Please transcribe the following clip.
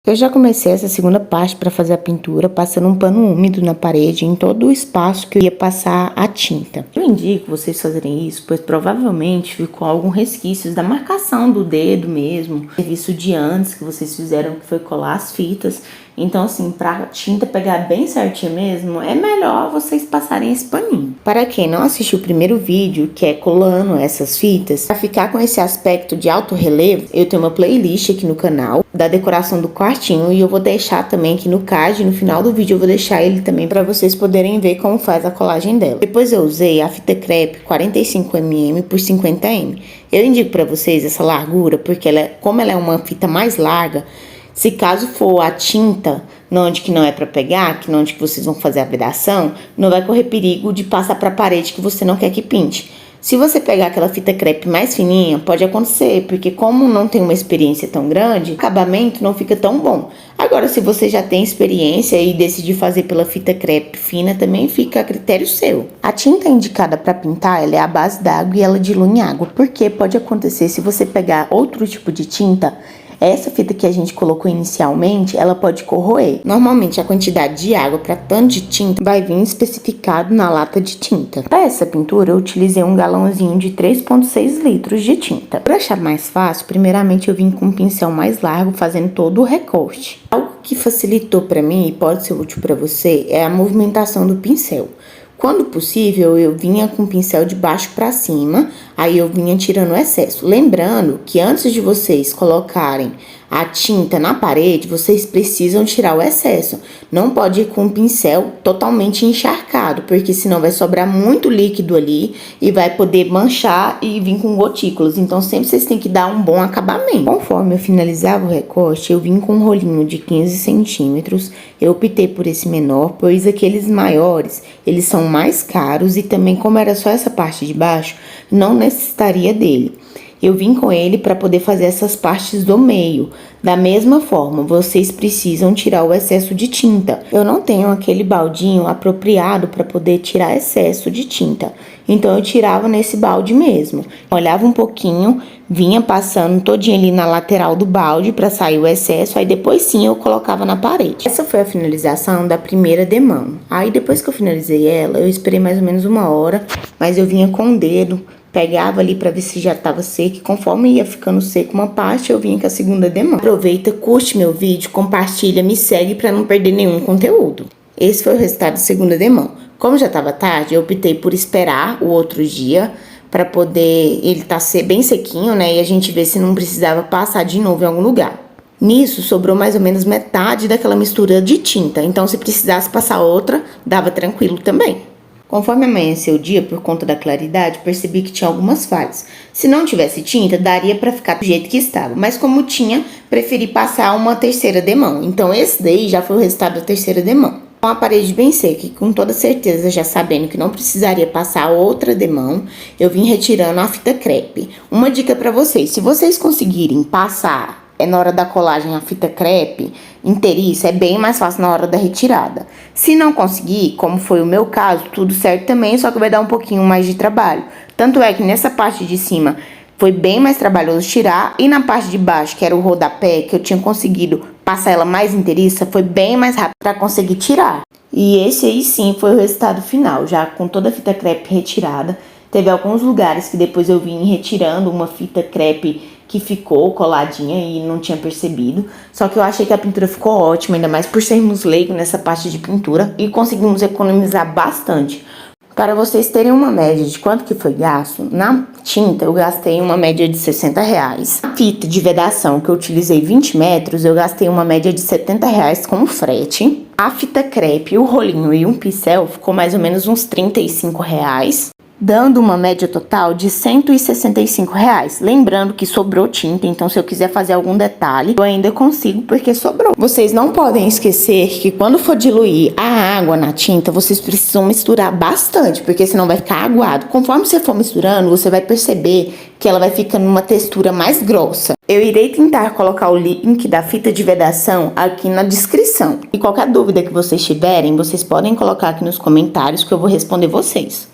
Eu já comecei essa segunda parte para fazer a pintura, passando um pano úmido na parede em todo o espaço que eu ia passar a tinta. Eu indico vocês fazerem isso, pois provavelmente ficou algum resquícios da marcação do dedo mesmo, serviço de antes que vocês fizeram, que foi colar as fitas. Então, assim, pra tinta pegar bem certinho mesmo, é melhor vocês passarem esse paninho. Para quem não assistiu o primeiro vídeo, que é colando essas fitas, para ficar com esse aspecto de alto relevo, eu tenho uma playlist aqui no canal da decoração do quartinho e eu vou deixar também aqui no card, no final do vídeo eu vou deixar ele também para vocês poderem ver como faz a colagem dela. Depois eu usei a fita crepe 45 mm por 50 mm. Eu indico para vocês essa largura porque como ela é uma fita mais larga, se caso for a tinta, onde que não é para pegar, onde que vocês vão fazer a vedação, não vai correr perigo de passar para a parede que você não quer que pinte. Se você pegar aquela fita crepe mais fininha, pode acontecer, porque como não tem uma experiência tão grande, o acabamento não fica tão bom. Agora, se você já tem experiência e decidir fazer pela fita crepe fina, também fica a critério seu. A tinta indicada para pintar, ela é a base d'água e ela dilui em água, porque pode acontecer se você pegar outro tipo de tinta, essa fita que a gente colocou inicialmente, ela pode corroer. Normalmente a quantidade de água para tanto de tinta vai vir especificado na lata de tinta. Para essa pintura eu utilizei um galãozinho de 3,6 litros de tinta. Para achar mais fácil, primeiramente eu vim com um pincel mais largo fazendo todo o recorte. Algo que facilitou para mim e pode ser útil para você é a movimentação do pincel. Quando possível, eu vinha com o pincel de baixo para cima, aí eu vinha tirando o excesso. Lembrando que antes de vocês colocarem a tinta na parede, vocês precisam tirar o excesso. Não pode ir com o pincel totalmente encharcado, porque senão vai sobrar muito líquido ali e vai poder manchar e vir com gotículas. Então, sempre vocês têm que dar um bom acabamento. Conforme eu finalizava o recorte, eu vim com um rolinho de 15 centímetros. Eu optei por esse menor, pois aqueles maiores, eles são mais caros e também, como era só essa parte de baixo, não necessitaria dele. Eu vim com ele para poder fazer essas partes do meio. Da mesma forma, vocês precisam tirar o excesso de tinta. Eu não tenho aquele baldinho apropriado para poder tirar excesso de tinta. Então, eu tirava nesse balde mesmo. Olhava um pouquinho, vinha passando todinho ali na lateral do balde para sair o excesso. Aí, depois sim, eu colocava na parede. Essa foi a finalização da primeira demão. Aí, depois que eu finalizei ela, eu esperei mais ou menos 1 hora. Mas eu vinha com o dedo, pegava ali para ver se já estava seco e conforme ia ficando seco uma parte, eu vinha com a segunda demão. Aproveita, curte meu vídeo, compartilha, me segue para não perder nenhum conteúdo. Esse foi o resultado da segunda demão. Como já estava tarde, eu optei por esperar o outro dia para poder ele bem sequinho, né? E a gente ver se não precisava passar de novo em algum lugar. Nisso, sobrou mais ou menos metade daquela mistura de tinta. Então, se precisasse passar outra, dava tranquilo também. Conforme amanheceu o dia, por conta da claridade, percebi que tinha algumas falhas. Se não tivesse tinta, daria para ficar do jeito que estava. Mas como tinha, preferi passar uma terceira demão. Então, esse daí já foi o resultado da terceira demão. Com a parede bem seca e com toda certeza já sabendo que não precisaria passar outra demão, eu vim retirando a fita crepe. Uma dica para vocês, se vocês conseguirem passar na hora da colagem a fita crepe inteiriça, é bem mais fácil na hora da retirada. Se não conseguir, como foi o meu caso, tudo certo também, só que vai dar um pouquinho mais de trabalho. Tanto é que nessa parte de cima foi bem mais trabalhoso tirar, e na parte de baixo, que era o rodapé, que eu tinha conseguido passar ela mais inteiriça, foi bem mais rápido para conseguir tirar. E esse aí sim foi o resultado final, já com toda a fita crepe retirada. Teve alguns lugares que depois eu vim retirando uma fita crepe que ficou coladinha e não tinha percebido. Só que eu achei que a pintura ficou ótima, ainda mais por sermos leigos nessa parte de pintura. E conseguimos economizar bastante. Para vocês terem uma média de quanto que foi gasto, na tinta eu gastei uma média de R$60. Na fita de vedação que eu utilizei 20 metros, eu gastei uma média de R$70 com frete. A fita crepe, o rolinho e um pincel ficou mais ou menos uns R$35. Dando uma média total de R$165. Lembrando que sobrou tinta, então se eu quiser fazer algum detalhe, eu ainda consigo porque sobrou. Vocês não podem esquecer que quando for diluir a água na tinta, vocês precisam misturar bastante, porque senão vai ficar aguado. Conforme você for misturando, você vai perceber que ela vai ficando uma textura mais grossa. Eu irei tentar colocar o link da fita de vedação aqui na descrição. E qualquer dúvida que vocês tiverem, vocês podem colocar aqui nos comentários que eu vou responder vocês.